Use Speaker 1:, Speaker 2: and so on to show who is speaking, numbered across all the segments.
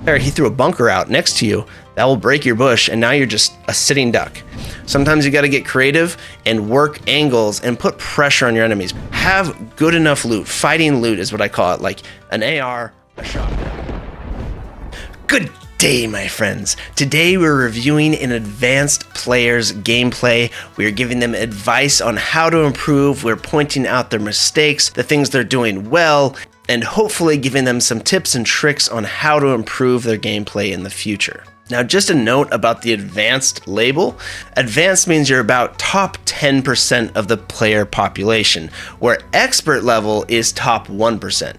Speaker 1: There, he threw a bunker out next to you. That will break your bush, and now you're just a sitting duck. Sometimes you got to get creative and work angles and put pressure on your enemies. Have good enough loot. Fighting loot is what I call it, like an AR, a shotgun. Good day, my friends. Today we're reviewing an advanced player's gameplay. We are giving them advice on how to improve. We're pointing out their mistakes, the things they're doing well, and hopefully giving them some tips and tricks on how to improve their gameplay in the future. Now, just a note about the advanced label. Advanced means you're about top 10% of the player population, where expert level is top 1%.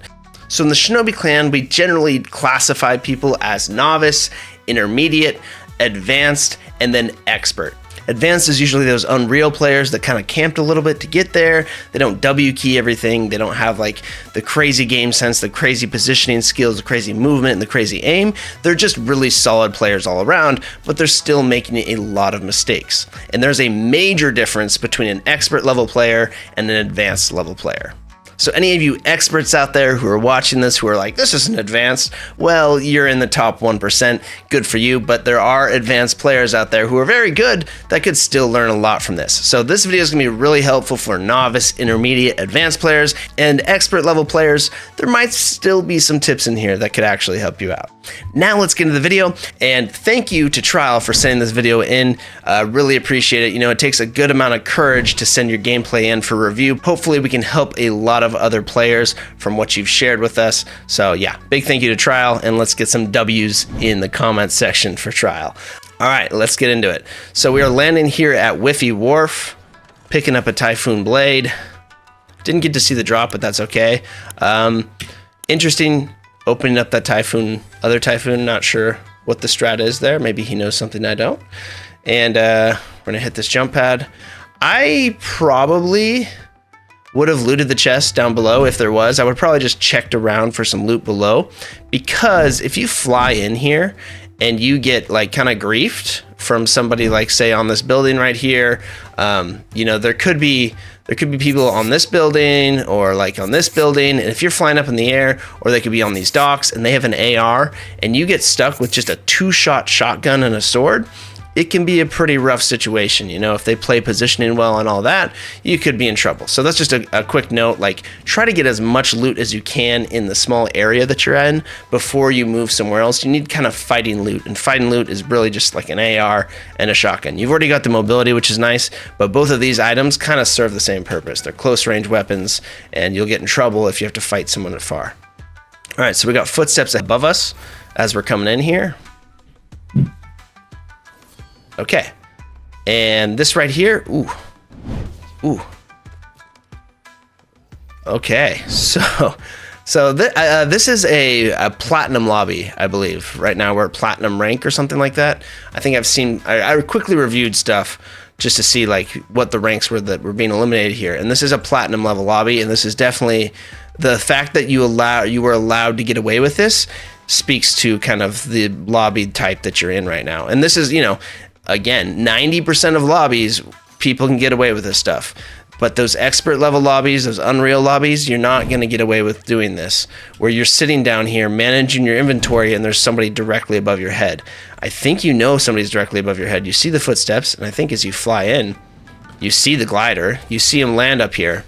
Speaker 1: So in the Shinobi Clan, we generally classify people as novice, intermediate, advanced, and then expert. Advanced is usually those Unreal players that kind of camped a little bit to get there. They don't W key everything. They don't have like the crazy game sense, the crazy positioning skills, the crazy movement, and the crazy aim. They're just really solid players all around, but they're still making a lot of mistakes. And there's a major difference between an expert level player and an advanced level player. So any of you experts out there who are watching this who are like, this isn't advanced, well, you're in the top 1%, good for you, but there are advanced players out there who are very good that could still learn a lot from this. So this video is going to be really helpful for novice, intermediate, advanced players, and expert level players. There might still be some tips in here that could actually help you out. Now let's get into the video, and thank you to Trial for sending this video in. Really appreciate it. You know, it takes a good amount of courage to send your gameplay in for review. Hopefully we can help a lot of other players from what you've shared with us. So yeah, big thank you to Trial, and let's get some W's in the comment section for Trial. All right, let's get into it. So we are landing here at Whiffy Wharf, picking up a Typhoon Blade. Didn't get to see the drop, but that's okay. Interesting opening up that Typhoon, other Typhoon, not sure what the strat is there. Maybe he knows something I don't. And we're gonna hit this jump pad. I probably would have looted the chest down below if there was. I would probably just checked around for some loot below, because if you fly in here and you get like kind of griefed from somebody like say on this building right here, you know, there could be people on this building or like on this building, and if you're flying up in the air, or they could be on these docks and they have an AR and you get stuck with just a 2-shot shotgun and a sword, it can be a pretty rough situation. You know, if they play positioning well and all that, you could be in trouble. So that's just a quick note, like try to get as much loot as you can in the small area that you're in before you move somewhere else. You need kind of fighting loot, and fighting loot is really just like an AR and a shotgun. You've already got the mobility, which is nice, but both of these items kind of serve the same purpose. They're close range weapons, and you'll get in trouble if you have to fight someone afar. All right, so we got footsteps above us as we're coming in here. Okay, and this right here, ooh. Okay, so this is a platinum lobby, I believe. Right now we're at platinum rank or something like that. I think I've seen, I quickly reviewed stuff just to see like what the ranks were that were being eliminated here. And this is a platinum level lobby, and this is definitely the fact that you were allowed to get away with this speaks to kind of the lobby type that you're in right now. And this is, you know, again, 90% of lobbies, people can get away with this stuff. But those expert level lobbies, those Unreal lobbies, you're not going to get away with doing this, where you're sitting down here managing your inventory and there's somebody directly above your head. I think you know somebody's directly above your head. You see the footsteps, and I think as you fly in, you see the glider, you see him land up here.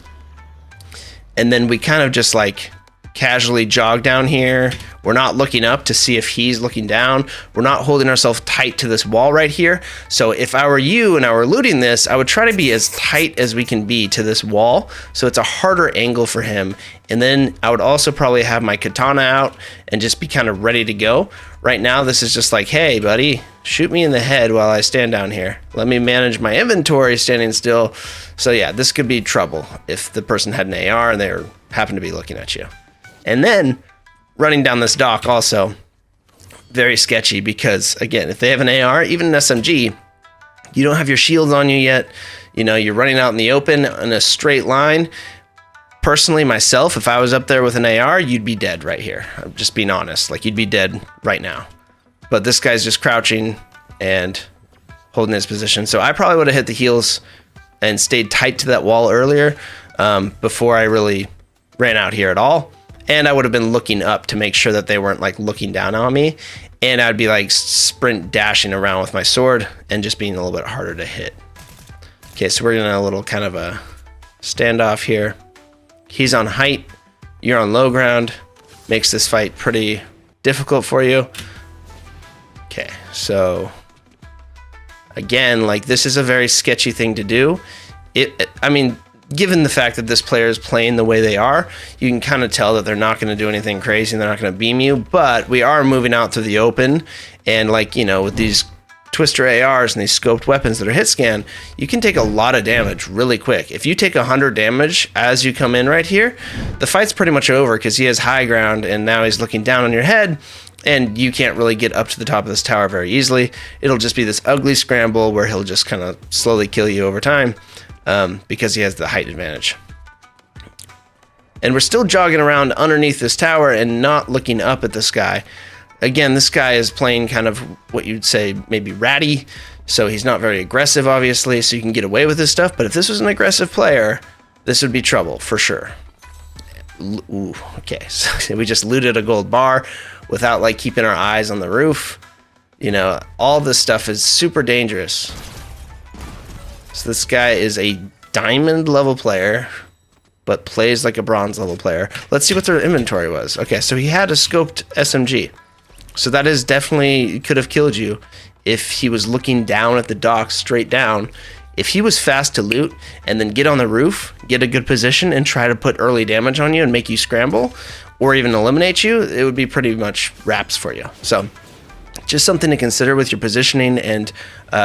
Speaker 1: And then we kind of just like casually jog down here. We're not looking up to see if he's looking down. We're not holding ourselves tight to this wall right here. So if I were you and I were looting this, I would try to be as tight as we can be to this wall, so it's a harder angle for him. And then I would also probably have my katana out and just be kind of ready to go. Right now, this is just like, hey, buddy, shoot me in the head while I stand down here. Let me manage my inventory standing still. So yeah, this could be trouble if the person had an AR and they happen to be looking at you. And then running down this dock also, very sketchy, because again, if they have an AR, even an SMG, you don't have your shields on you yet. You know, you're running out in the open in a straight line. Personally, myself, if I was up there with an AR, you'd be dead right here. I'm just being honest, like you'd be dead right now. But this guy's just crouching and holding his position. So I probably would have hit the heels and stayed tight to that wall earlier before I really ran out here at all. And I would have been looking up to make sure that they weren't like looking down on me. And I'd be like sprint dashing around with my sword and just being a little bit harder to hit. Okay, so we're in a little kind of a standoff here. He's on height, you're on low ground. Makes this fight pretty difficult for you. Okay, so again, like this is a very sketchy thing to do. I mean, given the fact that this player is playing the way they are, you can kind of tell that they're not going to do anything crazy and they're not going to beam you, but we are moving out to the open, and like, you know, with these twister ARs and these scoped weapons that are hit scan, you can take a lot of damage really quick. If you take 100 damage as you come in right here, the fight's pretty much over because he has high ground and now he's looking down on your head and you can't really get up to the top of this tower very easily. It'll just be this ugly scramble where he'll just kind of slowly kill you over time. Because he has the height advantage. And we're still jogging around underneath this tower and not looking up at this guy. Again, this guy is playing kind of what you'd say maybe ratty, so he's not very aggressive, obviously, so you can get away with this stuff. But if this was an aggressive player, this would be trouble for sure. Ooh, okay, so we just looted a gold bar without like keeping our eyes on the roof. You know, all this stuff is super dangerous. So this guy is a diamond level player, but plays like a bronze level player. Let's see what their inventory was. Okay, so he had a scoped SMG. So that is definitely could have killed you if he was looking down at the dock straight down. If he was fast to loot and then get on the roof, get a good position and try to put early damage on you and make you scramble or even eliminate you, it would be pretty much wraps for you. So just something to consider with your positioning and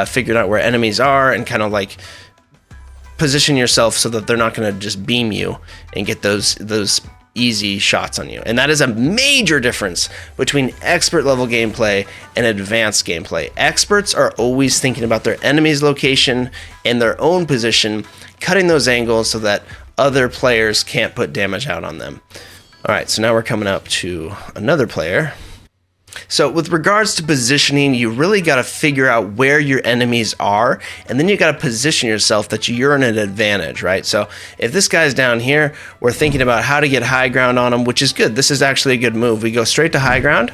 Speaker 1: figuring out where enemies are and kind of like position yourself so that they're not going to just beam you and get those easy shots on you. And that is a major difference between expert level gameplay and advanced gameplay. Experts are always thinking about their enemy's location and their own position, cutting those angles so that other players can't put damage out on them. All right, so now we're coming up to another player. So with regards to positioning, you really got to figure out where your enemies are, and then you got to position yourself that you're in an advantage, right? So if this guy's down here, we're thinking about how to get high ground on him, which is good. This is actually a good move. We go straight to high ground.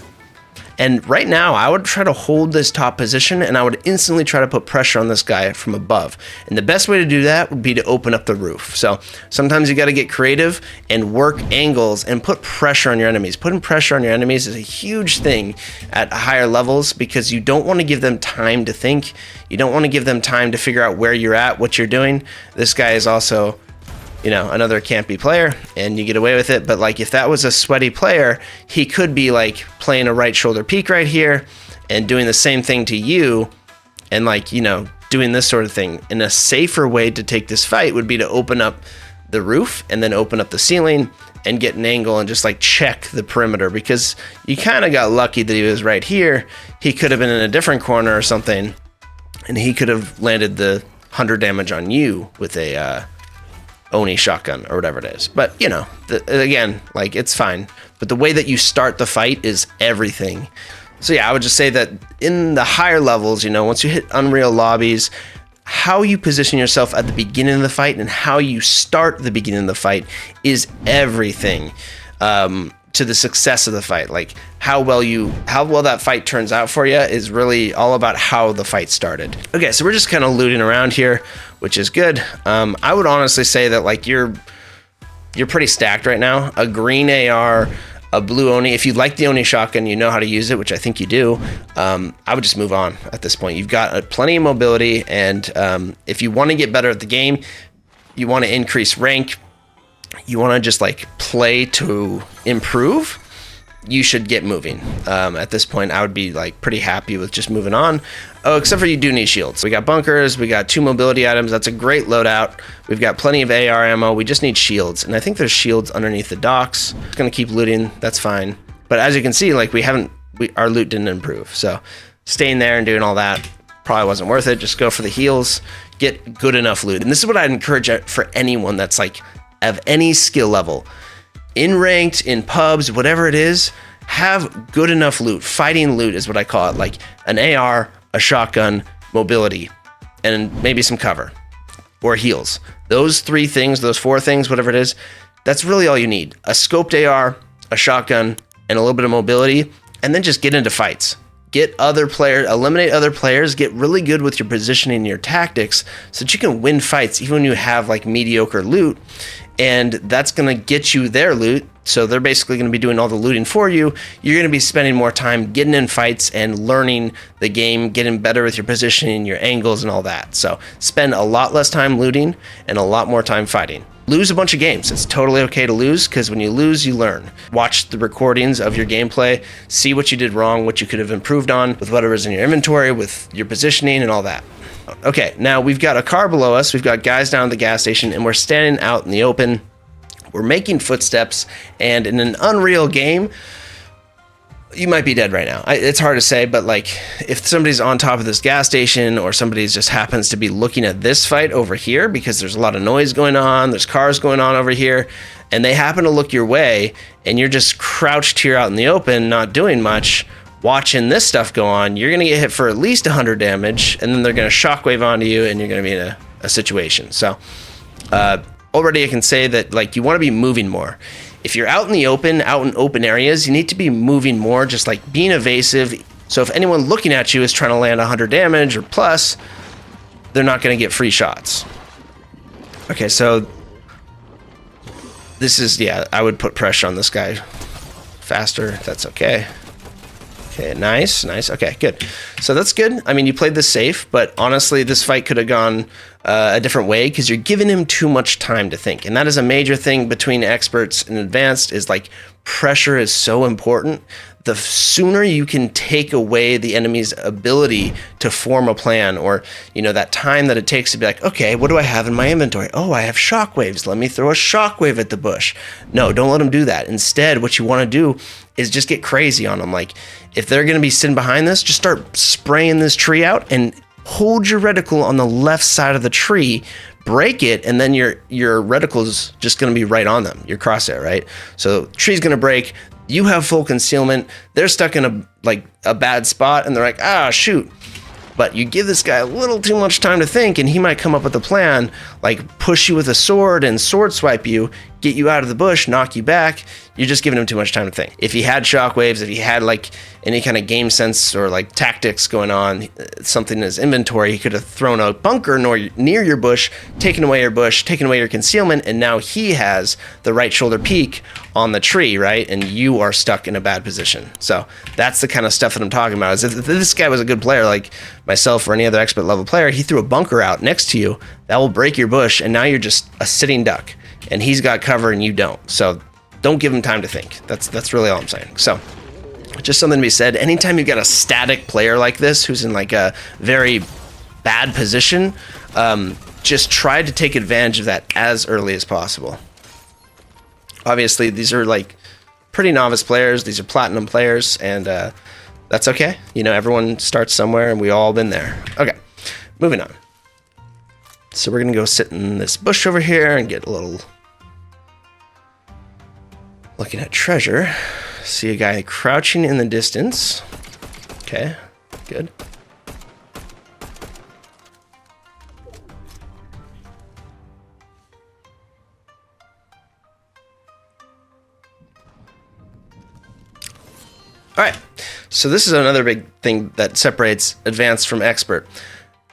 Speaker 1: And right now, I would try to hold this top position, and I would instantly try to put pressure on this guy from above. And the best way to do that would be to open up the roof. So sometimes you got to get creative and work angles and put pressure on your enemies. Putting pressure on your enemies is a huge thing at higher levels because you don't want to give them time to think. You don't want to give them time to figure out where you're at, what you're doing. This guy is also, you know, another campy player and you get away with it. But like if that was a sweaty player, he could be like playing a right shoulder peek right here and doing the same thing to you and like, you know, doing this sort of thing. And a safer way to take this fight would be to open up the roof and then open up the ceiling and get an angle and just like check the perimeter, because you kind of got lucky that he was right here. He could have been in a different corner or something and he could have landed the 100 damage on you with a Oni shotgun or whatever it is. But you know, again, like it's fine, but the way that you start the fight is everything. So yeah, I would just say that in the higher levels, you know, once you hit Unreal lobbies, how you position yourself at the beginning of the fight and how you start the beginning of the fight is everything to the success of the fight. Like how well that fight turns out for you is really all about how the fight started. Okay, so we're just kind of looting around here, which is good. I would honestly say that like you're pretty stacked right now. A green AR, a blue Oni. If you like the Oni shotgun, you know how to use it, which I think you do. I would just move on at this point. You've got plenty of mobility, and if you want to get better at the game, you want to increase rank, you want to just like play to improve, you should get moving. At this point, I would be like pretty happy with just moving on. Oh, except for you do need shields. We got bunkers, we got 2 mobility items. That's a great loadout. We've got plenty of AR ammo. We just need shields. And I think there's shields underneath the docks. Just gonna keep looting, that's fine. But as you can see, like our loot didn't improve. So staying there and doing all that probably wasn't worth it. Just go for the heals, get good enough loot. And this is what I'd encourage for anyone that's like of any skill level. In ranked, in pubs, whatever it is, have good enough loot. Fighting loot is what I call it, like an AR, a shotgun, mobility, and maybe some cover or heals. Those 3 things, those 4 things, whatever it is, that's really all you need. A scoped AR, a shotgun, and a little bit of mobility, and then just get into fights. Get other players, eliminate other players, get really good with your positioning and your tactics so that you can win fights even when you have like mediocre loot. And that's going to get you their loot. So they're basically going to be doing all the looting for you. You're going to be spending more time getting in fights and learning the game, getting better with your positioning, your angles, and all that. So spend a lot less time looting and a lot more time fighting. Lose a bunch of games. It's totally okay to lose, because when you lose, you learn. Watch the recordings of your gameplay, see what you did wrong, what you could have improved on with whatever's in your inventory, with your positioning and all that. Okay, now we've got a car below us, we've got guys down at the gas station, and we're standing out in the open. We're making footsteps, and in an Unreal game, you might be dead right now. It's hard to say, but like if somebody's on top of this gas station, or somebody just happens to be looking at this fight over here, because there's a lot of noise going on, there's cars going on over here, and they happen to look your way, and you're just crouched here out in the open, not doing much, watching this stuff go on, you're going to get hit for at least 100 damage, and then they're going to shockwave onto you, and you're going to be in a situation. So already I can say that like you want to be moving more. If you're out in the open, out in open areas, you need to be moving more, just like being evasive. So if anyone looking at you is trying to land 100 damage or plus, they're not going to get free shots. Okay, so this is, yeah, I would put pressure on this guy faster. That's okay. Okay, nice. Okay, good. So that's good. I mean, you played this safe, but honestly, this fight could have gone a different way, because you're giving him too much time to think. And that is a major thing between experts and advanced, is like pressure is so important. The sooner you can take away the enemy's ability to form a plan, or, you know, that time that it takes to be like, okay, what do I have in my inventory? Oh, I have shockwaves. Let me throw a shockwave at the bush. No, don't let them do that. Instead, what you want to do is just get crazy on them. Like if they're going to be sitting behind this, just start spraying this tree out and hold your reticle on the left side of the tree, break it, and then your reticle is just going to be right on them, your crosshair, right? So tree's going to break, you have full concealment, they're stuck in a bad spot, and they're like, ah, shoot. But you give this guy a little too much time to think, and he might come up with a plan, like push you with a sword and sword swipe you, get you out of the bush, knock you back. You're just giving him too much time to think. If he had shockwaves, if he had like any kind of game sense or like tactics going on, something in his inventory, he could have thrown a bunker near your bush, taken away your concealment, and now he has the right shoulder peak on the tree, right? And you are stuck in a bad position. So that's the kind of stuff that I'm talking about. Is if this guy was a good player like myself or any other expert level player, he threw a bunker out next to you, that will break your bush, and now you're just a sitting duck, and he's got cover and you don't. So don't give him time to think. That's really all I'm saying. So just something to be said. Anytime you've got a static player like this who's in like a very bad position, just try to take advantage of that as early as possible. Obviously, these are like pretty novice players. These are platinum players, and that's okay. You know, everyone starts somewhere, and we all been there. Okay, moving on. So we're gonna go sit in this bush over here and get a little looking at treasure. See a guy crouching in the distance. Okay, good. All right, so this is another big thing that separates advanced from expert.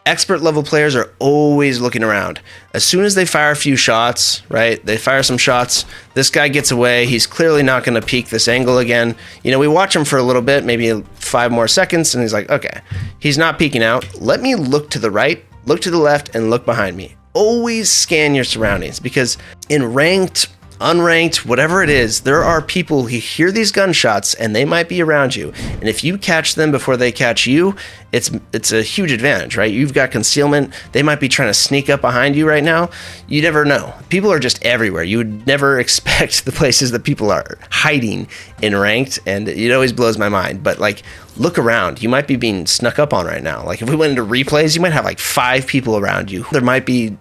Speaker 1: Expert level players are always looking around. As soon as they fire a few shots, right? They fire some shots, this guy gets away, he's clearly not gonna peek this angle again. You know, we watch him for a little bit, maybe 5 more seconds, and he's like, okay, he's not peeking out. Let me look to the right, look to the left, and look behind me. Always scan your surroundings, because in ranked, unranked, whatever it is, there are people who hear these gunshots and they might be around you. And if you catch them before they catch you, it's a huge advantage, right? You've got concealment. They might be trying to sneak up behind you right now. You never know. People are just everywhere. You would never expect the places that people are hiding in ranked, and it always blows my mind. But like, look around. You might be being snuck up on right now. Like if we went into replays, you might have like 5 people around you. There might be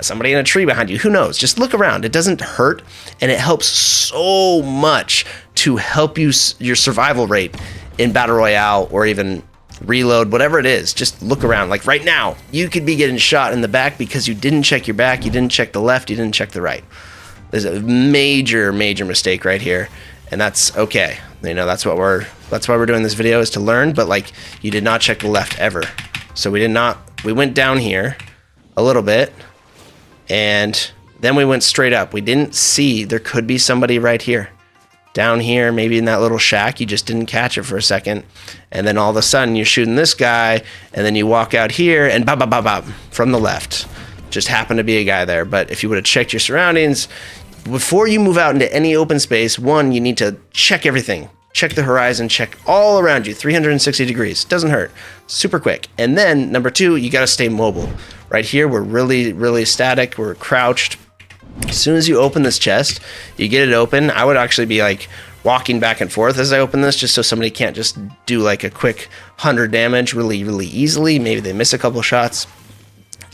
Speaker 1: somebody in a tree behind you. Who knows? Just look around. It doesn't hurt, and it helps so much to help you your survival rate in Battle Royale or even reload, whatever it is. Just look around. Like right now, you could be getting shot in the back because you didn't check your back, you didn't check the left, you didn't check the right. There's a major mistake right here, and that's okay. You know, that's why we're doing this video, is to learn. But like, you did not check the left ever. So we went down here a little bit, and then we went straight up. We didn't see there could be somebody right here. Down here, maybe in that little shack, you just didn't catch it for a second. And then all of a sudden you're shooting this guy, and then you walk out here and bop, bop, bop, bop, from the left. Just happened to be a guy there. But if you would have checked your surroundings, before you move out into any open space, one, you need to check everything. Check the horizon, check all around you, 360 degrees. Doesn't hurt. Super quick. And then number two, you got to stay mobile. Right here, we're really, really static. We're crouched. As soon as you open this chest, you get it open. I would actually be like walking back and forth as I open this, just so somebody can't just do like a quick 100 damage really, really easily. Maybe they miss a couple shots.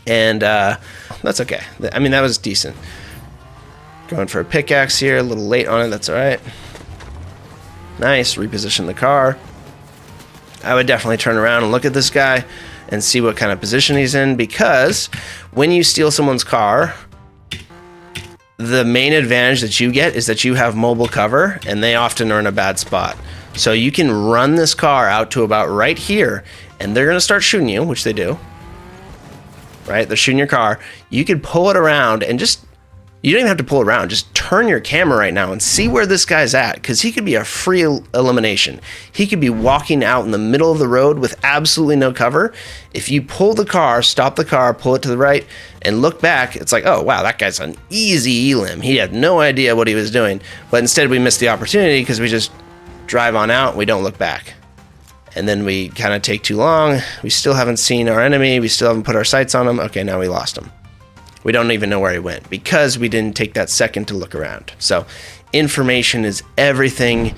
Speaker 1: And that's okay. I mean, that was decent. Going for a pickaxe here, a little late on it. That's all right. Nice. Reposition the car. I would definitely turn around and look at this guy and see what kind of position he's in, because when you steal someone's car, the main advantage that you get is that you have mobile cover, and they often are in a bad spot. So you can run this car out to about right here, and they're going to start shooting you, which they do. Right? They're shooting your car. You could pull it around and just, you don't even have to pull it around. Just turn your camera right now and see where this guy's at, because he could be a free elimination. He could be walking out in the middle of the road with absolutely no cover. If you pull the car, stop the car, pull it to the right, and look back, it's like, oh, wow, that guy's an easy elim. He had no idea what he was doing. But instead, we missed the opportunity because we just drive on out and we don't look back. And then we kind of take too long. We still haven't seen our enemy. We still haven't put our sights on him. Okay, now we lost him. We don't even know where he went because we didn't take that second to look around. So information is everything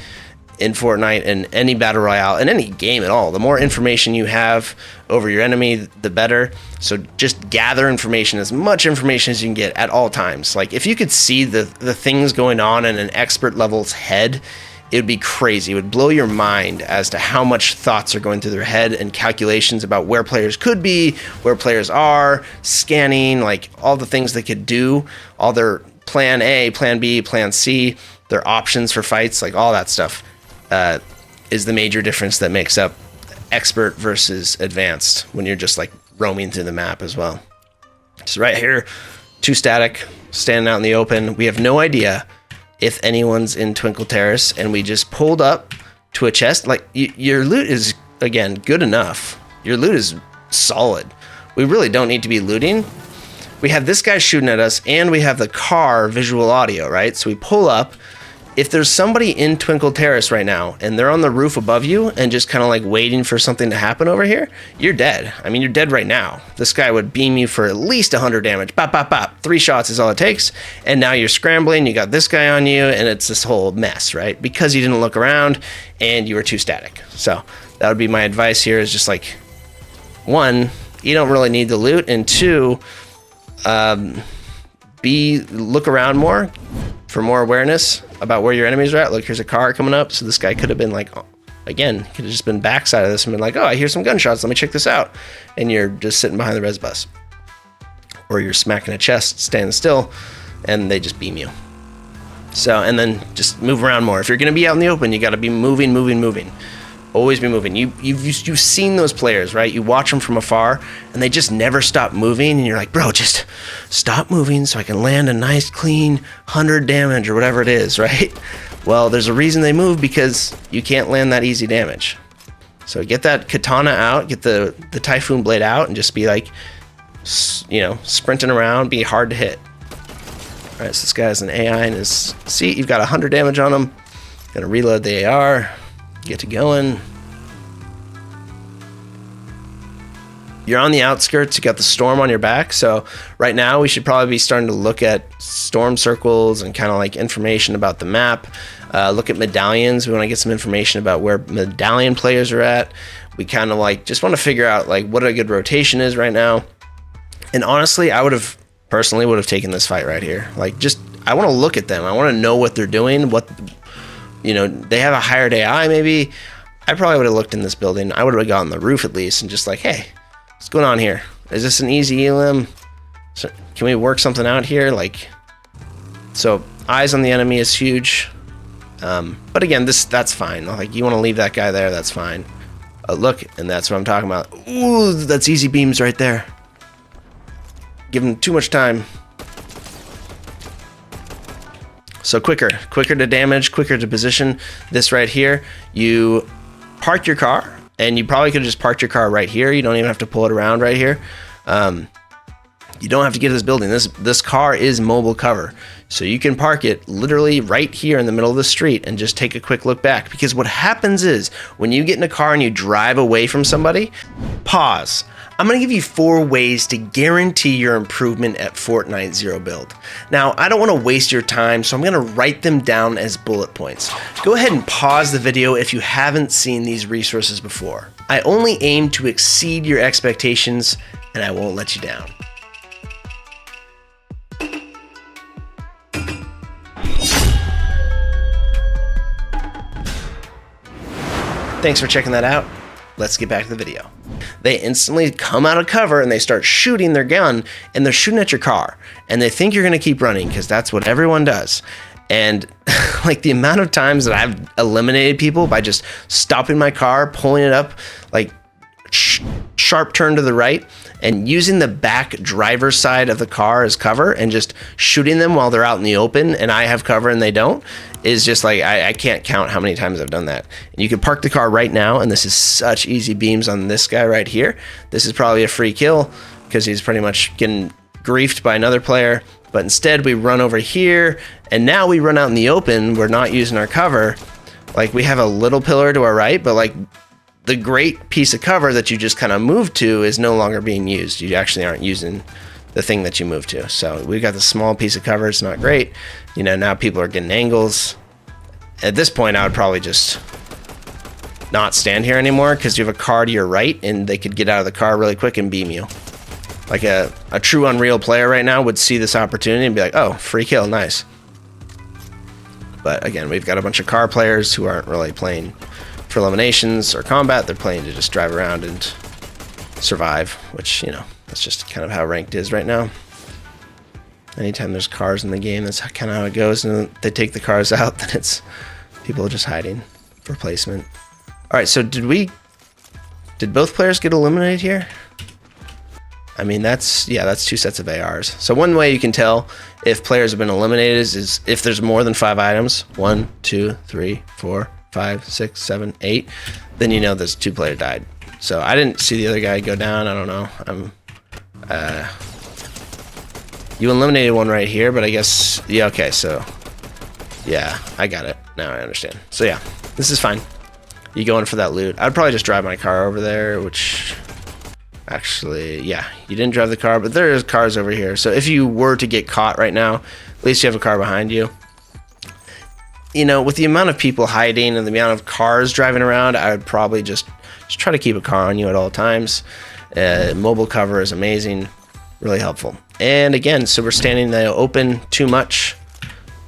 Speaker 1: in Fortnite and any battle royale and any game at all. The more information you have over your enemy, the better. So just gather information, as much information as you can get at all times. Like, if you could see the things going on in an expert level's head, it would be crazy. It would blow your mind as to how much thoughts are going through their head and calculations about where players could be, where players are, scanning, like all the things they could do, all their plan A, plan B, plan C, their options for fights, like all that stuff is the major difference that makes up expert versus advanced when you're just like roaming through the map as well. So right here, too static, standing out in the open. We have no idea if anyone's in Twinkle Terrace, and we just pulled up to a chest. Like, your loot is, again, good enough. Your loot is solid. We really don't need to be looting. We have this guy shooting at us, and we have the car visual audio, right? So we pull up. If there's somebody in Twinkle Terrace right now, and they're on the roof above you and just kind of like waiting for something to happen over here, you're dead. I mean, you're dead right now. This guy would beam you for at least 100 damage. Bop, bop, bop. 3 shots is all it takes. And now you're scrambling. You got this guy on you, and it's this whole mess, right? Because you didn't look around and you were too static. So that would be my advice here, is just like, 1, you don't really need the loot, and 2, look around more for more awareness about where your enemies are at. Look, here's a car coming up. So this guy could have been like, again, could have just been backside of this and been like, oh, I hear some gunshots. Let me check this out. And you're just sitting behind the res bus. Or you're smacking a chest, standing still, and they just beam you. So, and then just move around more. If you're going to be out in the open, you got to be moving. Always be moving. You've seen those players, right? You watch them from afar, and they just never stop moving, and you're like, bro, just stop moving so I can land a nice, clean 100 damage or whatever it is, right? Well, there's a reason they move, because you can't land that easy damage. So get that katana out, get the Typhoon Blade out, and just be like, you know, sprinting around, be hard to hit. All right, so this guy has an AI in his seat. You've got 100 damage on him. Gonna reload the AR. Get to going. You're on the outskirts. You got the storm on your back. So right now we should probably be starting to look at storm circles and kind of like information about the map. Look at medallions. We want to get some information about where medallion players are at. We kind of like just want to figure out like what a good rotation is right now. And honestly, I would have personally taken this fight right here. Like, just, I want to look at them. I want to know what they're doing. What, you know, they have a higher AI maybe. I probably would have looked in this building. I would have gotten the roof at least and just like, hey, what's going on here? Is this an easy elim? So, can we work something out here? Like, so eyes on the enemy is huge. But again, that's fine. Like, you want to leave that guy there, that's fine. Look, and that's what I'm talking about. Ooh, that's easy beams right there. Give him too much time. So quicker to damage, quicker to position. This right here, you park your car, and you probably could have just parked your car right here. You don't even have to pull it around right here. You don't have to get to this building. This car is mobile cover. So you can park it literally right here in the middle of the street and just take a quick look back. Because what happens is, when you get in a car and you drive away from somebody, pause. I'm going to give you 4 ways to guarantee your improvement at Fortnite Zero Build. Now, I don't want to waste your time, so I'm going to write them down as bullet points. Go ahead and pause the video if you haven't seen these resources before. I only aim to exceed your expectations, and I won't let you down. Thanks for checking that out. Let's get back to the video. They instantly come out of cover and they start shooting their gun, and they're shooting at your car, and they think you're gonna keep running because that's what everyone does. And like, the amount of times that I've eliminated people by just stopping my car, pulling it up, like sharp turn to the right, and using the back driver's side of the car as cover and just shooting them while they're out in the open and I have cover and they don't, is just like, I can't count how many times I've done that. And you can park the car right now, and this is such easy beams on this guy right here. This is probably a free kill because he's pretty much getting griefed by another player. But instead we run over here, and now we run out in the open. We're not using our cover. Like, we have a little pillar to our right, but like, the great piece of cover that you just kind of moved to is no longer being used. You actually aren't using the thing that you moved to. So we've got the small piece of cover. It's not great. You know, now people are getting angles. At this point, I would probably just not stand here anymore, because you have a car to your right and they could get out of the car really quick and beam you. Like a true Unreal player right now would see this opportunity and be like, oh, free kill, nice. But again, we've got a bunch of car players who aren't really playing for eliminations or combat. They're playing to just drive around and survive, which, you know, that's just kind of how ranked is right now. Anytime there's cars in the game, that's kind of how it goes. And they take the cars out, then it's people just hiding for placement. All right, so did both players get eliminated here? I mean, that's 2 sets of ARs. So one way you can tell if players have been eliminated is if there's more than 5 items, 1, 2, 3, 4, 5, 6, 7, 8, then you know this 2 player died. So I didn't see the other guy go down. I don't know. You eliminated one right here, but I guess, yeah, okay, so yeah, I got it. Now I understand. So yeah, this is fine. You going for that loot. I'd probably just drive my car over there, which actually, yeah, you didn't drive the car, but there's cars over here. So if you were to get caught right now, at least you have a car behind you. You know, with the amount of people hiding and the amount of cars driving around, I would probably just try to keep a car on you at all times. Mobile cover is amazing, really helpful. And again, so we're standing in the open too much.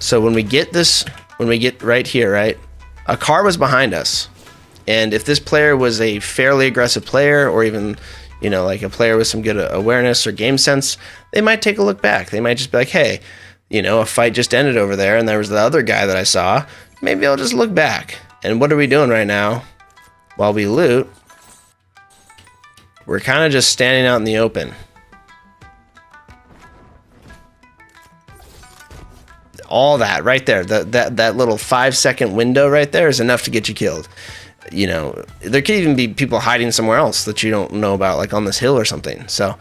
Speaker 1: So when we get right here, right, a car was behind us. And if this player was a fairly aggressive player, or even, you know, like a player with some good awareness or game sense, they might take a look back. They might just be like, hey, you know, a fight just ended over there and there was the other guy that I saw. Maybe I'll just look back. And what are we doing right now? While we loot, we're kind of just standing out in the open. All that right there, that little 5-second window right there is enough to get you killed. You know, there could even be people hiding somewhere else that you don't know about, like on this hill or something. So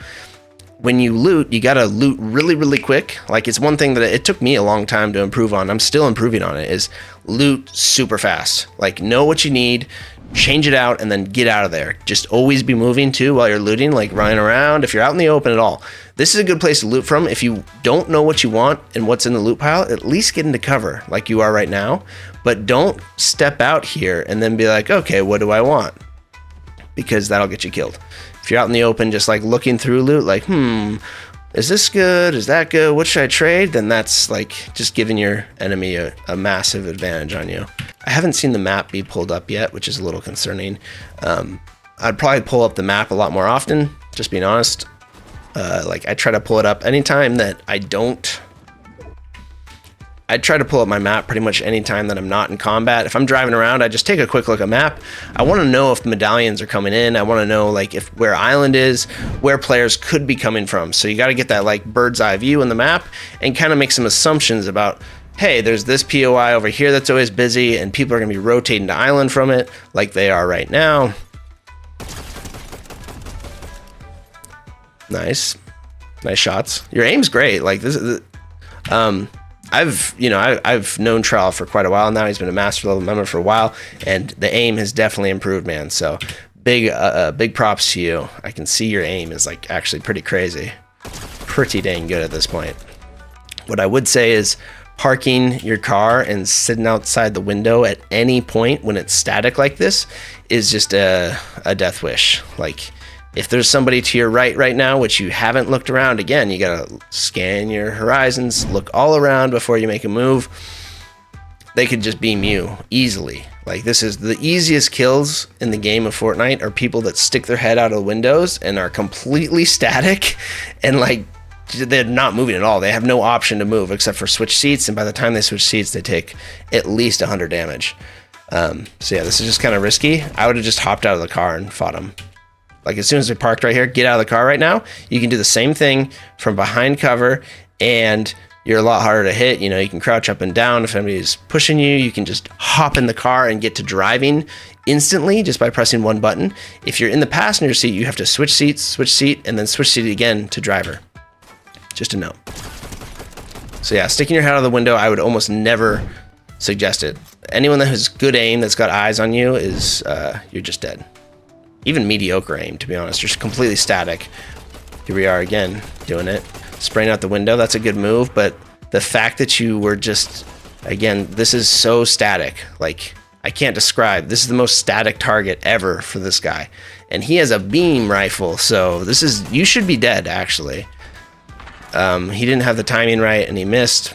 Speaker 1: when you loot, you gotta loot really, really quick. Like, it's one thing that it took me a long time to improve on. I'm still improving on it, is loot super fast. Like, know what you need, change it out, and then get out of there. Just always be moving too while you're looting, like running around if you're out in the open at all. This is a good place to loot from. If you don't know what you want and what's in the loot pile, at least get into cover like you are right now. But don't step out here and then be like, okay, what do I want? Because that'll get you killed. If you're out in the open just like looking through loot, like, is this good? Is that good? What should I trade? Then that's like just giving your enemy a massive advantage on you. I haven't seen the map be pulled up yet, which is a little concerning. I'd probably pull up the map a lot more often, just being honest. Like, I try to pull it up anytime that I don't I try to pull up my map pretty much any time that I'm not in combat. If I'm driving around, I just take a quick look at map. I want to know if medallions are coming in. I want to know like if where island is, where players could be coming from. So you got to get that like bird's eye view in the map and kind of make some assumptions about, hey, there's this POI over here that's always busy and people are going to be rotating to island from it like they are right now. Nice shots. Your aim's great. Like this is, I've known Trowel for quite a while now. He's been a master level member for a while, and the aim has definitely improved, man. So big props to you. I can see your aim is like actually pretty crazy, pretty dang good at this point. What I would say is parking your car and sitting outside the window at any point when it's static like this is just a death wish. Like, if there's somebody to your right now, which you haven't looked around, again, you gotta scan your horizons, look all around before you make a move. They could just beam you easily. Like, this is the easiest kills in the game of Fortnite are people that stick their head out of the windows and are completely static and like they're not moving at all. They have no option to move except for switch seats, and by the time they switch seats, they take at least 100 damage. So yeah, this is just kind of risky. I would have just hopped out of the car and fought him. Like, as soon as we parked right here, get out of the car right now. You can do the same thing from behind cover, and you're a lot harder to hit. You know, you can crouch up and down. If anybody's pushing you, you can just hop in the car and get to driving instantly just by pressing one button. If you're in the passenger seat, you have to switch seat, and then switch seat again to driver. Just a note. So yeah, sticking your head out of the window, I would almost never suggest it. Anyone that has good aim, that's got eyes on you, is you're just dead. Even mediocre aim, to be honest, just completely static. Here we are again, doing it. Spraying out the window, that's a good move, but the fact that you were just, again, this is so static. Like, I can't describe. This is the most static target ever for this guy. And he has a beam rifle, so this is, you should be dead, actually. He didn't have the timing right, and he missed.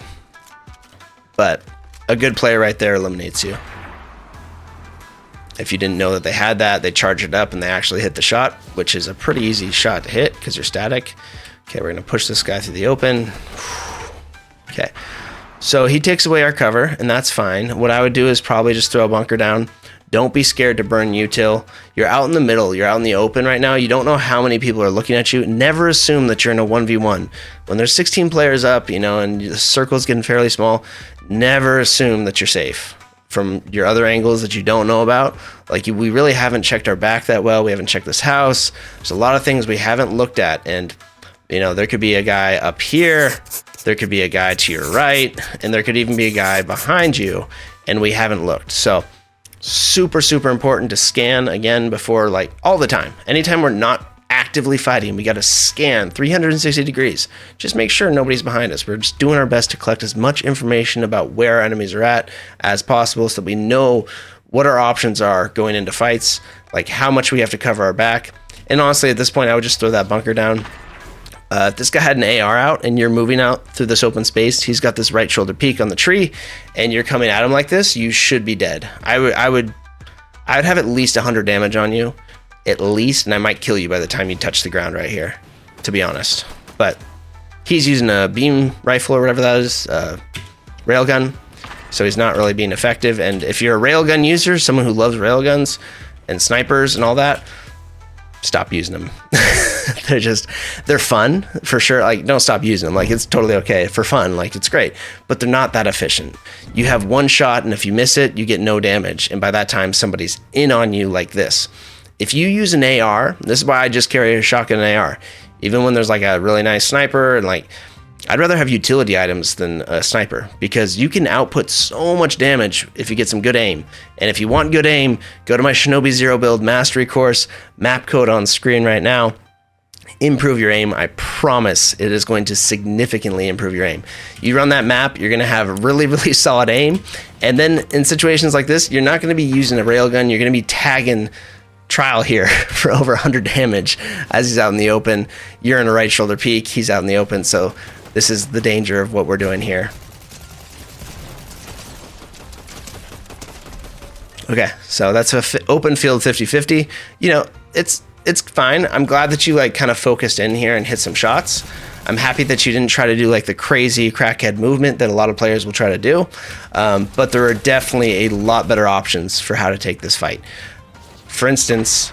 Speaker 1: But a good player right there eliminates you. If you didn't know that they had that, they charge it up and they actually hit the shot, which is a pretty easy shot to hit because you're static. Okay, we're going to push this guy through the open. Okay, so he takes away our cover, and that's fine. What I would do is probably just throw a bunker down. Don't be scared to burn util. You're out in the middle. You're out in the open right now. You don't know how many people are looking at you. Never assume that you're in a 1v1. When there's 16 players up, you know, and the circle's getting fairly small, never assume that you're safe from your other angles that you don't know about. Like, we really haven't checked our back that well. We haven't checked this house. There's a lot of things we haven't looked at. And, you know, there could be a guy up here. There could be a guy to your right. And there could even be a guy behind you. And we haven't looked. So super, super important to scan again before, like, all the time. Anytime we're not actively fighting, we got to scan 360 degrees. Just make sure nobody's behind us. We're just doing our best to collect as much information about where our enemies are at as possible so that we know what our options are going into fights, like how much we have to cover our back. And honestly, at this point, I would just throw that bunker down. If this guy had an AR out and you're moving out through this open space, he's got this right shoulder peak on the tree, and you're coming at him like this, you should be dead. I would have at least 100 damage on you. At least, and I might kill you by the time you touch the ground right here, to be honest. But he's using a beam rifle or whatever that is, railgun, so he's not really being effective. And if you're a railgun user, someone who loves railguns and snipers and all that, stop using them. they're fun for sure. Like, don't stop using them. Like, it's totally okay for fun. Like, it's great, but they're not that efficient. You have one shot, and if you miss it, you get no damage. And by that time, somebody's in on you like this. If you use an AR, this is why I just carry a shotgun and AR. Even when there's like a really nice sniper, and like, I'd rather have utility items than a sniper because you can output so much damage if you get some good aim. And if you want good aim, go to my Shinobi Zero Build Mastery course, map code on screen right now. Improve your aim. I promise it is going to significantly improve your aim. You run that map, you're going to have really, really solid aim. And then in situations like this, you're not going to be using a railgun. You're going to be tagging Trial here for over 100 damage as he's out in the open. You're in a right shoulder peak, he's out in the open, so this is the danger of what we're doing here. Okay, so that's a open field 50-50. You know, it's fine. I'm glad that you like kind of focused in here and hit some shots. I'm happy that you didn't try to do like the crazy crackhead movement that a lot of players will try to do. But there are definitely a lot better options for how to take this fight. For instance,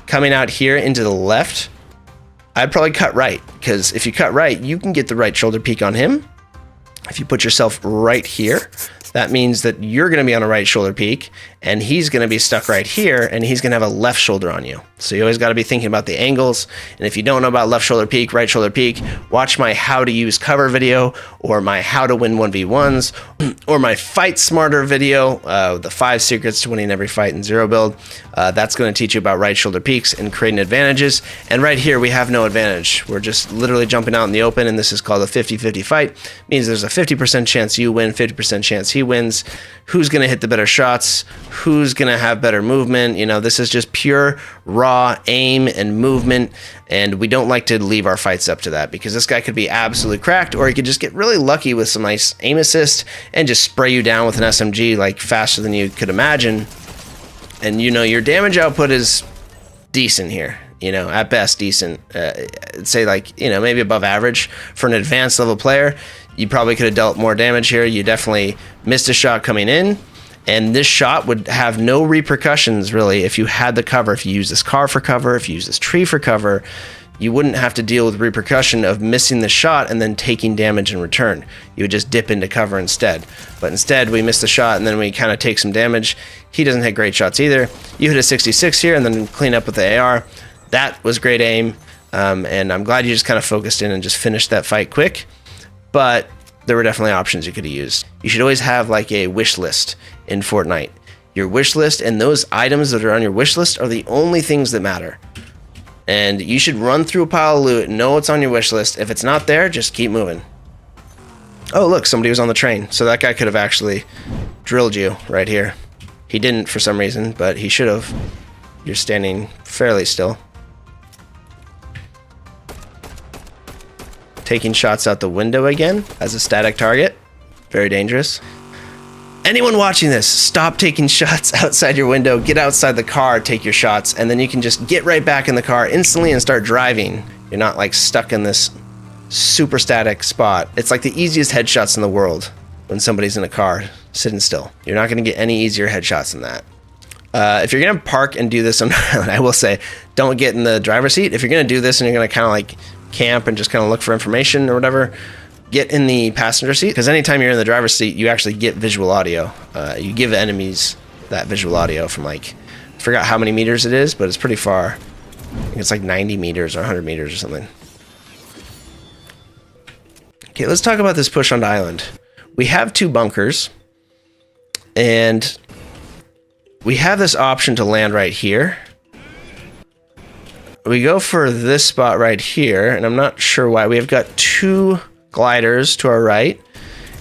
Speaker 1: coming out here into the left, I'd probably cut right, because if you cut right, you can get the right shoulder peek on him. If you put yourself right here, that means that you're going to be on a right shoulder peek, and he's going to be stuck right here, and he's going to have a left shoulder on you. So you always got to be thinking about the angles. And if you don't know about left shoulder peek, right shoulder peek, watch my how to use cover video, or my how to win 1v1s, or my fight smarter video, the 5 secrets to winning every fight in zero build. That's going to teach you about right shoulder peeks and creating advantages. And right here, we have no advantage. We're just literally jumping out in the open, and this is called a 50-50 fight. It means there's a 50% chance you win, 50% chance he wins. Who's going to hit the better shots? Who's going to have better movement? You know, this is just pure raw aim and movement, and we don't like to leave our fights up to that, because this guy could be absolutely cracked, or he could just get really lucky with some nice aim assist and just spray you down with an SMG like faster than you could imagine. And you know, your damage output is decent here, you know, at best decent. I'd say like, you know, maybe above average for an advanced level player. You probably could have dealt more damage here. You definitely missed a shot coming in, and this shot would have no repercussions really if you had the cover. If you use this car for cover, if you use this tree for cover, you wouldn't have to deal with the repercussion of missing the shot and then taking damage in return. You would just dip into cover instead. But instead, we miss the shot and then we kind of take some damage. He doesn't hit great shots either. You hit a 66 here and then clean up with the AR. That was great aim, and I'm glad you just kind of focused in and just finished that fight quick. But there were definitely options you could have used. You should always have like a wish list in Fortnite. Your wish list and those items that are on your wish list are the only things that matter. And you should run through a pile of loot and know what's on your wish list. If it's not there, just keep moving. Oh, look, somebody was on the train. So that guy could have actually drilled you right here. He didn't for some reason, but he should have. You're standing fairly still. Taking shots out the window again as a static target. Very dangerous. Anyone watching this, stop taking shots outside your window. Get outside the car, take your shots, and then you can just get right back in the car instantly and start driving. You're not like stuck in this super static spot. It's like the easiest headshots in the world when somebody's in a car sitting still. You're not going to get any easier headshots than that. If you're going to park and do this on island, I will say, don't get in the driver's seat. If you're going to do this and you're going to kind of like camp and just kind of look for information or whatever, get in the passenger seat, because anytime you're in the driver's seat, you actually get visual audio. You give enemies that visual audio from like, I forgot how many meters it is, but it's pretty far. I think it's like 90 meters or 100 meters or something. Okay, let's talk about this push onto island. We have 2 bunkers, and we have this option to land right here. We go for this spot right here, and I'm not sure why. We have got 2 gliders to our right,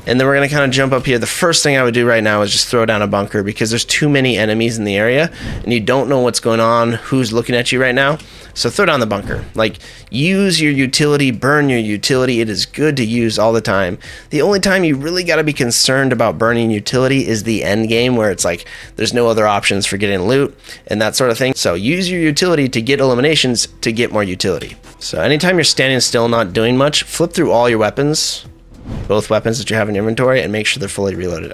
Speaker 1: and then we're going to kind of jump up here. The first thing I would do right now is just throw down a bunker, because there's too many enemies in the area, and you don't know what's going on, who's looking at you right now. So throw down the bunker. Like, use your utility, burn your utility. It is good to use all the time. The only time you really got to be concerned about burning utility is the end game, where it's like there's no other options for getting loot and that sort of thing. So use your utility to get eliminations to get more utility. So anytime you're standing still, not doing much, flip through all your weapons, both weapons that you have in inventory, and make sure they're fully reloaded.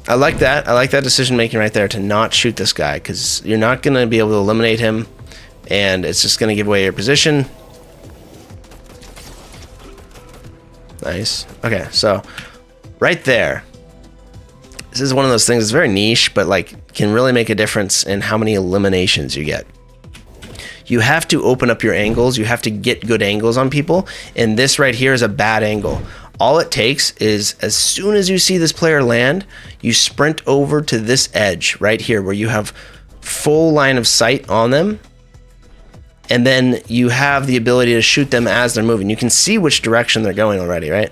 Speaker 1: I like that. I like that decision making right there to not shoot this guy, because you're not going to be able to eliminate him, and it's just going to give away your position. Nice. Okay, so right there. This is one of those things that's very niche, but like can really make a difference in how many eliminations you get. You have to open up your angles. You have to get good angles on people, and this right here is a bad angle. All it takes is, as soon as you see this player land, you sprint over to this edge right here where you have full line of sight on them, and then you have the ability to shoot them as they're moving. You can see which direction they're going already, right?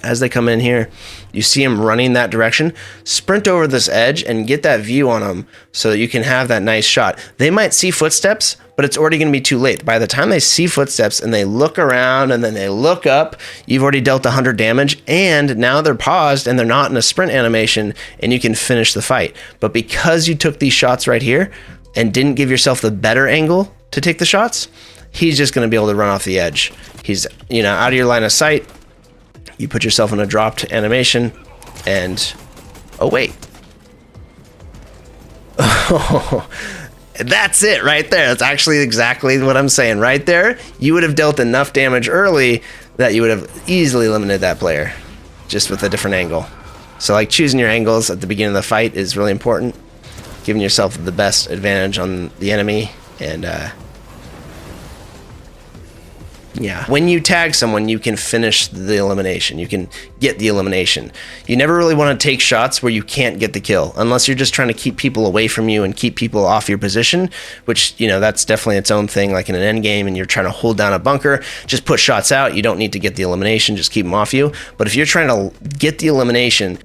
Speaker 1: As they come in here, you see them running that direction. Sprint over this edge and get that view on them so that you can have that nice shot. They might see footsteps, but it's already going to be too late. By the time they see footsteps and they look around and then they look up, you've already dealt 100 damage, and now they're paused and they're not in a sprint animation, and you can finish the fight. But because you took these shots right here and didn't give yourself the better angle to take the shots, he's just going to be able to run off the edge. He's, you know, out of your line of sight. You put yourself in a dropped animation, and oh wait. That's it right there. That's actually exactly what I'm saying right there. You would have dealt enough damage early that you would have easily eliminated that player just with a different angle. So like choosing your angles at the beginning of the fight is really important. Giving yourself the best advantage on the enemy, and yeah, when you tag someone, you can finish the elimination. You can get the elimination. You never really want to take shots where you can't get the kill, unless you're just trying to keep people away from you and keep people off your position, which, you know, that's definitely its own thing. Like in an end game and you're trying to hold down a bunker, just put shots out. You don't need to get the elimination, just keep them off you. But if you're trying to get the elimination,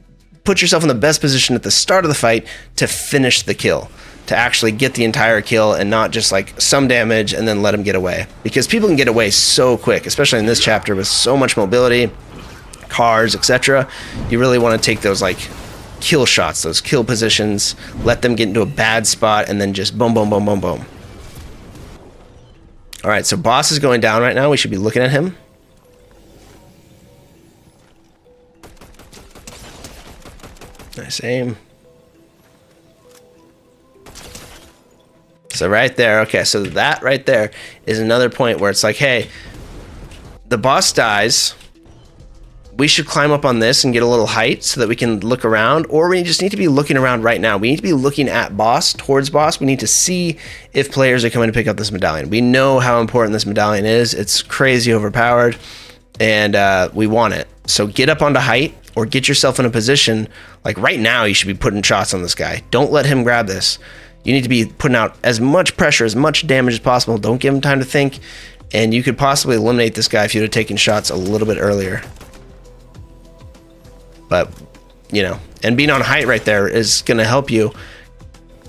Speaker 1: put yourself in the best position at the start of the fight to finish the kill, to actually get the entire kill and not just like some damage and then let them get away. Because people can get away so quick, especially in this chapter with so much mobility, cars, etc. You really want to take those like kill shots, those kill positions, let them get into a bad spot, and then just boom, boom, boom, boom, boom. All right, so boss is going down right now. We should be looking at him. Nice aim. So right there, okay, so that right there is another point where it's like, hey, the boss dies. We should climb up on this and get a little height so that we can look around, or we just need to be looking around right now. We need to be looking at boss, towards boss. We need to see if players are coming to pick up this medallion. We know how important this medallion is. It's crazy overpowered, and we want it. So get up onto height, or get yourself in a position, like right now you should be putting shots on this guy. Don't let him grab this. You need to be putting out as much pressure, as much damage as possible. Don't give him time to think, and you could possibly eliminate this guy if you'd have taken shots a little bit earlier. But, you know, and being on height right there is going to help you.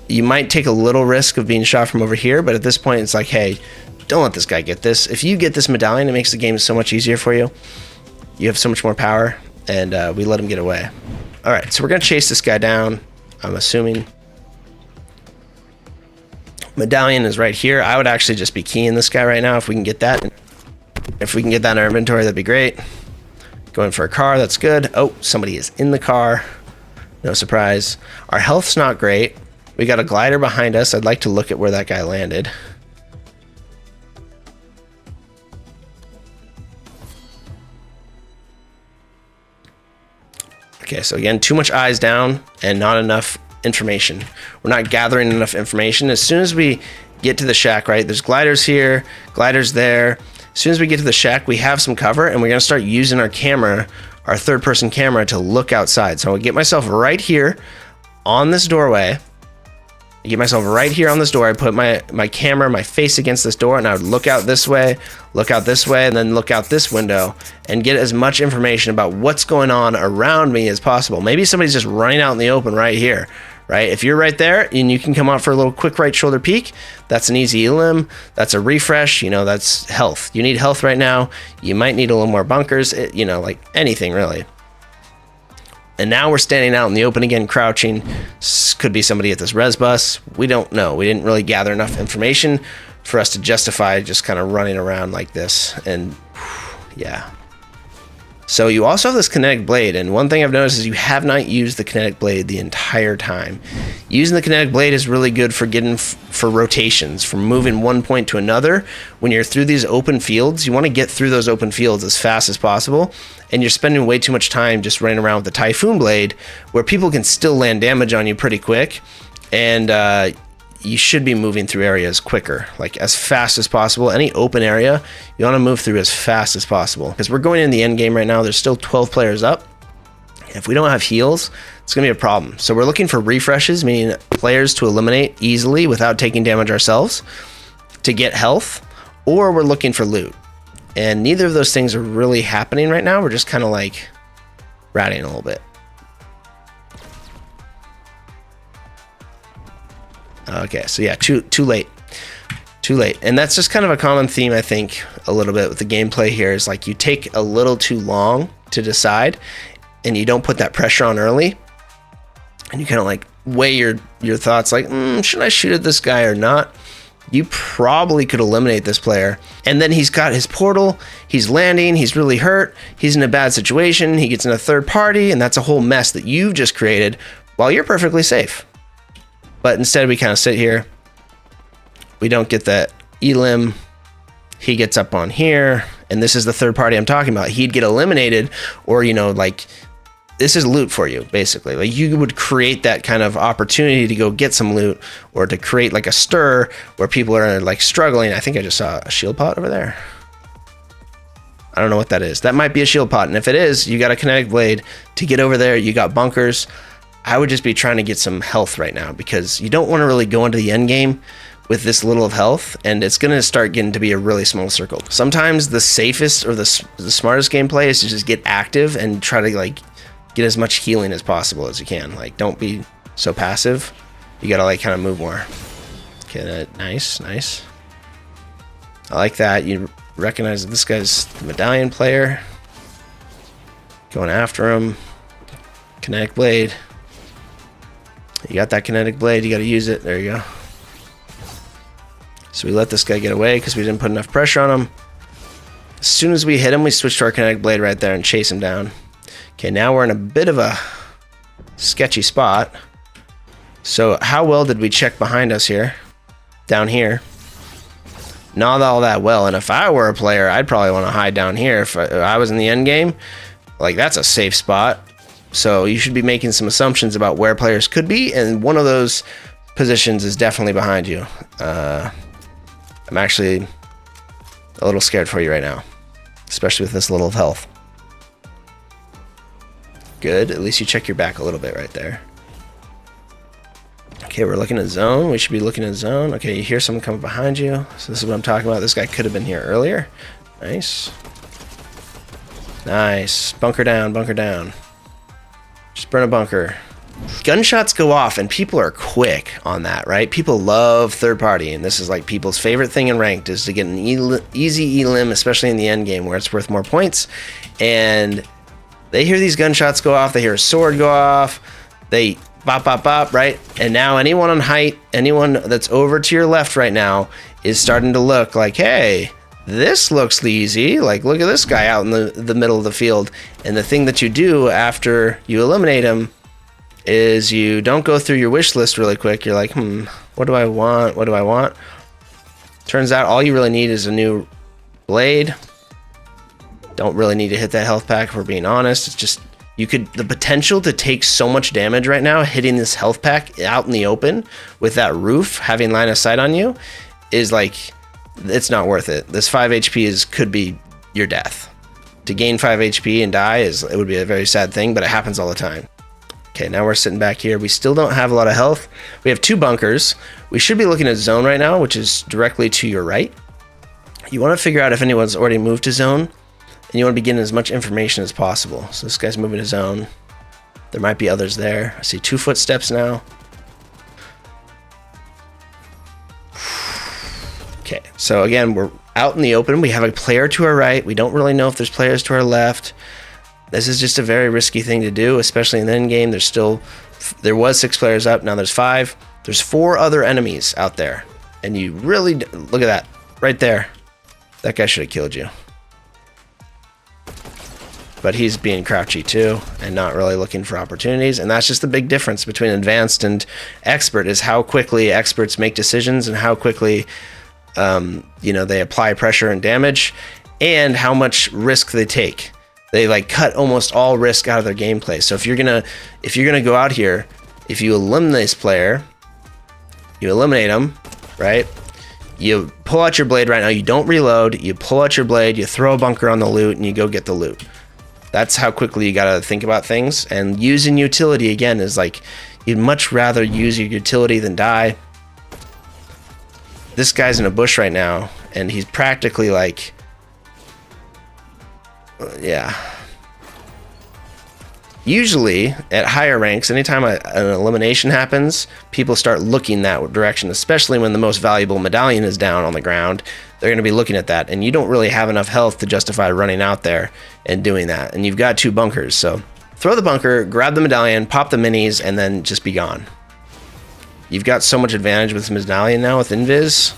Speaker 1: You might take a little risk of being shot from over here, but at this point it's like, hey, don't let this guy get this. If you get this medallion, it makes the game so much easier for you. You have so much more power, and we let him get away. All right, so we're going to chase this guy down, I'm assuming. Medallion is right here. I would actually just be keying this guy right now if we can get that. If we can get that in our inventory, that'd be great. Going for a car, that's good. Oh, somebody is in the car. No surprise. Our health's not great. We got a glider behind us. I'd like to look at where that guy landed. Okay, so again, too much eyes down and not enough information. We're not gathering enough information. As soon as we get to the shack, right, there's gliders here, gliders there. As soon as we get to the shack, we have some cover, and we're going to start using our camera, our third-person camera, to look outside. So I'll get myself right here on this doorway. I get myself right here on this door. I put my camera, my face against this door, and I would look out this way, and then look out this window, and get as much information about what's going on around me as possible. Maybe somebody's just running out in the open right here, right? If you're right there and you can come out for a little quick right shoulder peek, that's an easy elim. That's a refresh. You know, that's health. You need health right now. You might need a little more bunkers, you know, like anything really. And now we're standing out in the open again, crouching. Could be somebody at this res bus. We don't know. We didn't really gather enough information for us to justify just kind of running around like this. And yeah. So you also have this kinetic blade, and one thing I've noticed is you have not used the kinetic blade the entire time. Using the kinetic blade is really good for getting for rotations, for moving one point to another. When you're through these open fields, you want to get through those open fields as fast as possible, and you're spending way too much time just running around with the Typhoon blade, where people can still land damage on you pretty quick, and you should be moving through areas quicker, like as fast as possible. Any open area, you want to move through as fast as possible, because we're going in the end game right now. There's still 12 players up. If we don't have heals, it's going to be a problem. So we're looking for refreshes, meaning players to eliminate easily without taking damage ourselves to get health, or we're looking for loot. And neither of those things are really happening right now. We're just kind of like ratting a little bit. Okay, so yeah, too late. And that's just kind of a common theme, I think, a little bit with the gameplay here, is like you take a little too long to decide, and you don't put that pressure on early, and you kind of like weigh your thoughts like, should I shoot at this guy or not? you probably could eliminate this player. And then he's got his portal, he's landing, he's really hurt, he's in a bad situation, he gets in a third party, and that's a whole mess that you've just created while you're perfectly safe. But instead we kind of sit here, we don't get that elim, he gets up on here, and this is the third party I'm talking about. He'd get eliminated, or, you know, like, this is loot for you, basically. Like, you would create that kind of opportunity to go get some loot, or to create like a stir where people are like struggling. I think I just saw a shield pot over there. I don't know what that is. That might be a shield pot, and if it is, you got a kinetic blade to get over there. You got bunkers. I would just be trying to get some health right now, because you don't want to really go into the end game with this little of health, and it's going to start getting to be a really small circle. Sometimes the safest or the smartest gameplay is to just get active and try to like get as much healing as possible as you can. Like, don't be so passive. You got to like kind of move more. Okay, nice. I like that. You recognize that this guy's the medallion player. Going after him. Kinetic blade. You got that kinetic blade, you got to use it. There you go. So we let this guy get away because we didn't put enough pressure on him. As soon as we hit him, we switch to our kinetic blade right there and chase him down. Okay, now we're in a bit of a sketchy spot. So how well did we check behind us here? Down here. Not all that well. And if I were a player, I'd probably want to hide down here. If I was in the end game, like, that's a safe spot. So you should be making some assumptions about where players could be, and one of those positions is definitely behind you. I'm actually a little scared for you right now, especially with this little of health. Good, at least you check your back a little bit right there. Okay, we're looking at zone. We should be looking at zone. Okay, you hear someone coming behind you. So this is what I'm talking about. This guy could have been here earlier. Nice. Nice. Bunker down, bunker down. Just burn a bunker. Gunshots go off, and people are quick on that, right? People love third party, and this is like people's favorite thing in ranked, is to get an easy elim, especially in the end game where it's worth more points. And they hear these gunshots go off, they hear a sword go off, they bop, bop, bop, right? And now anyone on height, anyone that's over to your left right now is starting to look like, hey, this looks easy. Like, look at this guy out in the middle of the field. And the thing that you do after you eliminate him is you don't go through your wish list really quick. You're like, what do I want? What do I want? Turns out all you really need is a new blade. Don't really need to hit that health pack, if we're being honest. It's just, the potential to take so much damage right now hitting this health pack out in the open with that roof having line of sight on you is like, it's not worth it. This 5 HP could be your death. To gain 5 HP and die it would be a very sad thing, but it happens all the time. Okay, now we're sitting back here. We still don't have a lot of health. We have 2 bunkers. We should be looking at zone right now, which is directly to your right. You want to figure out if anyone's already moved to zone, and you want to be getting as much information as possible. So this guy's moving to zone. There might be others there. I see 2 footsteps now. Okay, so again, we're out in the open. We have a player to our right. We don't really know if there's players to our left. This is just a very risky thing to do, especially in the end game. There was 6 players up, now there's 5. There's 4 other enemies out there. And you really, look at that, right there. That guy should have killed you. But he's being crouchy too, and not really looking for opportunities. And that's just the big difference between advanced and expert, is how quickly experts make decisions and how quickly they apply pressure and damage, and how much risk they take. They like cut almost all risk out of their gameplay. So if you're gonna go out here, if you eliminate this player, you eliminate him, right? You pull out your blade right now. You don't reload. You pull out your blade. You throw a bunker on the loot, and you go get the loot. That's how quickly you gotta think about things. And using utility again is like, you'd much rather use your utility than die. This guy's in a bush right now, and he's practically like, yeah. Usually at higher ranks, anytime an elimination happens, people start looking that direction, especially when the most valuable medallion is down on the ground. They're going to be looking at that, and you don't really have enough health to justify running out there and doing that. And you've got 2 bunkers, so throw the bunker, grab the medallion, pop the minis, and then just be gone. You've got so much advantage with this medallion now with invis.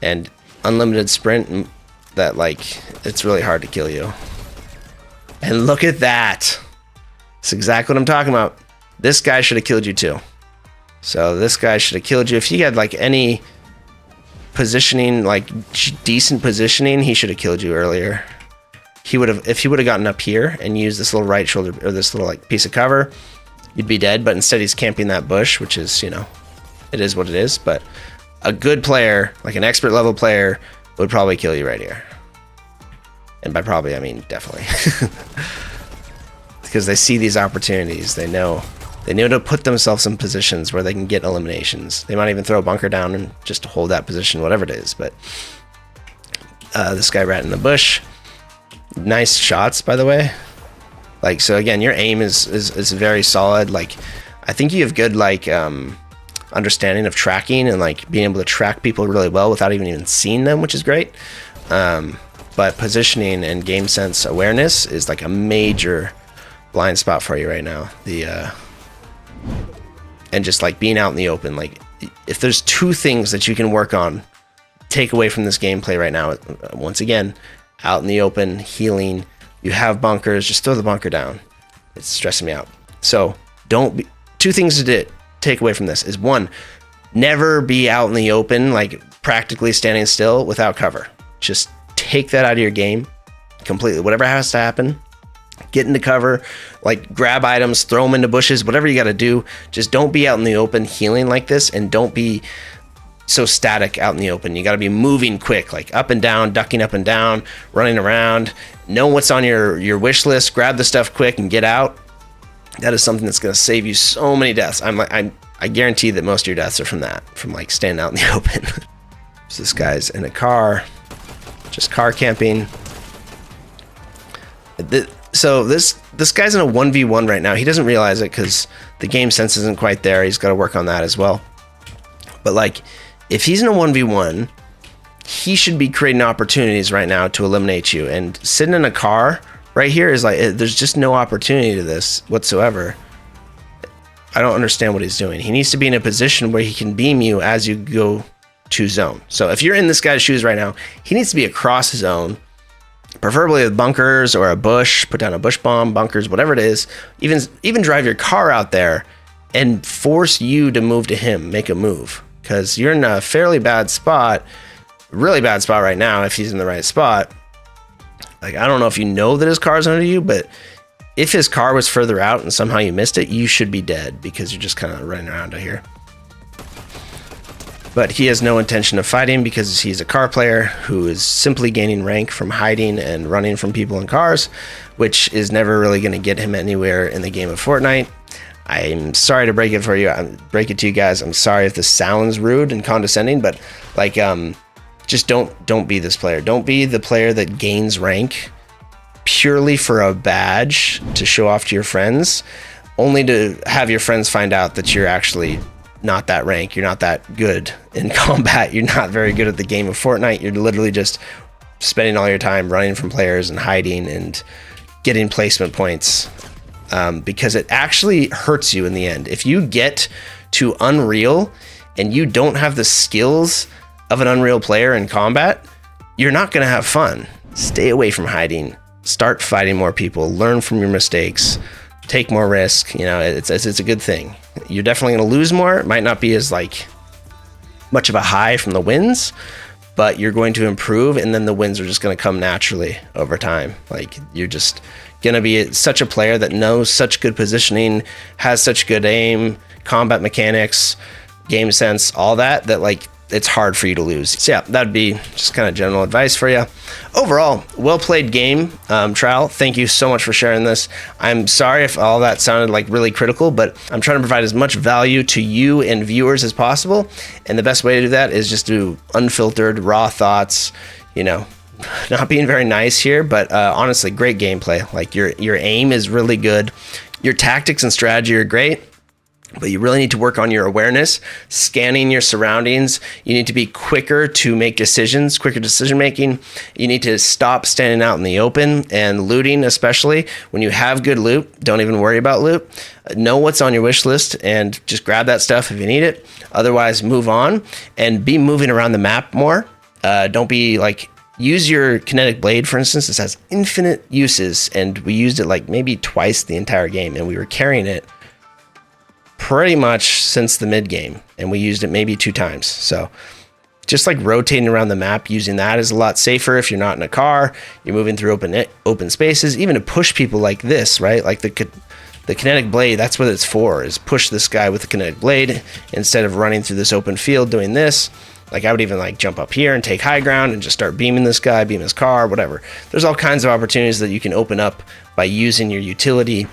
Speaker 1: and unlimited sprint that, like, it's really hard to kill you. And look at that. That's exactly what I'm talking about. This guy should have killed you too. So this guy should have killed you. If he had like any positioning, like decent positioning, he should have killed you earlier. He would have, if he would have gotten up here and used this little right shoulder or this little like piece of cover, you'd be dead. But instead he's camping that bush, which is, you know, it is what it is. But a good player, like an expert level player, would probably kill you right here. And by probably, I mean definitely. Because they see these opportunities. They know to put themselves in positions where they can get eliminations. They might even throw a bunker down and just hold that position, whatever it is. But this guy right in the bush. Nice shots, by the way. Like, so again, your aim is very solid. Like, I think you have good like understanding of tracking and like being able to track people really well without even seeing them, which is great. But positioning and game sense awareness is like a major blind spot for you right now. And just like being out in the open, like if there's two things that you can work on, take away from this gameplay right now, once again, out in the open, healing, you have bunkers, just throw the bunker down. It's stressing me out. So two things to take away from this is, one, never be out in the open, like practically standing still without cover. Just take that out of your game completely. Whatever has to happen, get into cover, like grab items, throw them into bushes, whatever you got to do. Just don't be out in the open healing like this, and don't be so static out in the open. You got to be moving quick, like up and down, ducking up and down, running around. Know what's on your wish list, grab the stuff quick and get out. That is something that's going to save you so many deaths. I guarantee that most of your deaths are from that, from like standing out in the open. So this guy's in a car, just car camping. So this guy's in a 1v1 right now. He doesn't realize it because the game sense isn't quite there. He's got to work on that as well. But like, if he's in a 1v1, he should be creating opportunities right now to eliminate you. And sitting in a car right here is like, there's just no opportunity to this whatsoever. I don't understand what he's doing. He needs to be in a position where he can beam you as you go to zone. So if you're in this guy's shoes right now, he needs to be across zone, preferably with bunkers or a bush, put down a bush bomb, bunkers, whatever it is. Even drive your car out there and force you to move to him, make a move. Because you're in a fairly bad spot, really bad spot right now if he's in the right spot. Like, I don't know if you know that his car's under you, but if his car was further out and somehow you missed it, you should be dead because you're just kind of running around out here. But he has no intention of fighting because he's a car player who is simply gaining rank from hiding and running from people in cars, which is never really going to get him anywhere in the game of Fortnite. I'm sorry to break it for you. Break it to you guys. I'm sorry if this sounds rude and condescending, but like, just don't be this player. Don't be the player that gains rank purely for a badge to show off to your friends, only to have your friends find out that you're actually not that rank. You're not that good in combat. You're not very good at the game of Fortnite. You're literally just spending all your time running from players and hiding and getting placement points, because it actually hurts you in the end. If you get to Unreal and you don't have the skills of an Unreal player in combat, you're not going to have fun. Stay away from hiding. Start fighting more people. Learn from your mistakes. Take more risk. You know, it's a good thing. You're definitely going to lose more. It might not be as like much of a high from the wins, but you're going to improve, and then the wins are just going to come naturally over time. Like, you're just going to be such a player that knows such good positioning, has such good aim, combat mechanics, game sense, all that like it's hard for you to lose. So yeah, that'd be just kind of general advice for you. Overall, well played game, Trowel. Thank you so much for sharing this. I'm sorry if all that sounded like really critical, but I'm trying to provide as much value to you and viewers as possible. And the best way to do that is just do unfiltered, raw thoughts, you know, not being very nice here, but honestly, great gameplay. Like, your aim is really good. Your tactics and strategy are great. But you really need to work on your awareness, scanning your surroundings. You need to be quicker to make decisions, quicker decision making. You need to stop standing out in the open and looting, especially when you have good loot. Don't even worry about loot. Know what's on your wish list and just grab that stuff if you need it. Otherwise, move on and be moving around the map more. Don't be like, use your kinetic blade, for instance. This has infinite uses, and we used it like maybe twice the entire game, and we were carrying it pretty much since the mid game, and we used it maybe 2 times. So just like rotating around the map using that is a lot safer if you're not in a car, you're moving through open spaces, even to push people like this, right? Like the kinetic blade, that's what it's for, is push this guy with the kinetic blade instead of running through this open field doing this. Like I would even like jump up here and take high ground and just start beaming this guy, beam his car, whatever. There's all kinds of opportunities that you can open up by using your utility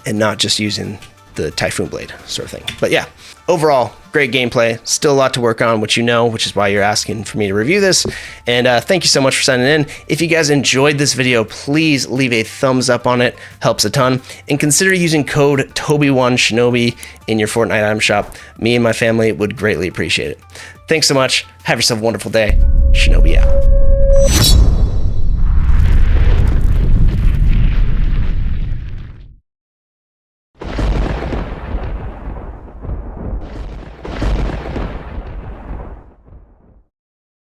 Speaker 1: and not just using the Typhoon Blade sort of thing. But yeah, overall, great gameplay. Still a lot to work on, which is why you're asking for me to review this. And thank you so much for sending in. If you guys enjoyed this video, please leave a thumbs up on it. Helps a ton. And consider using code Toby1Shinobi in your Fortnite item shop. Me and my family would greatly appreciate it. Thanks so much. Have yourself a wonderful day. Shinobi out.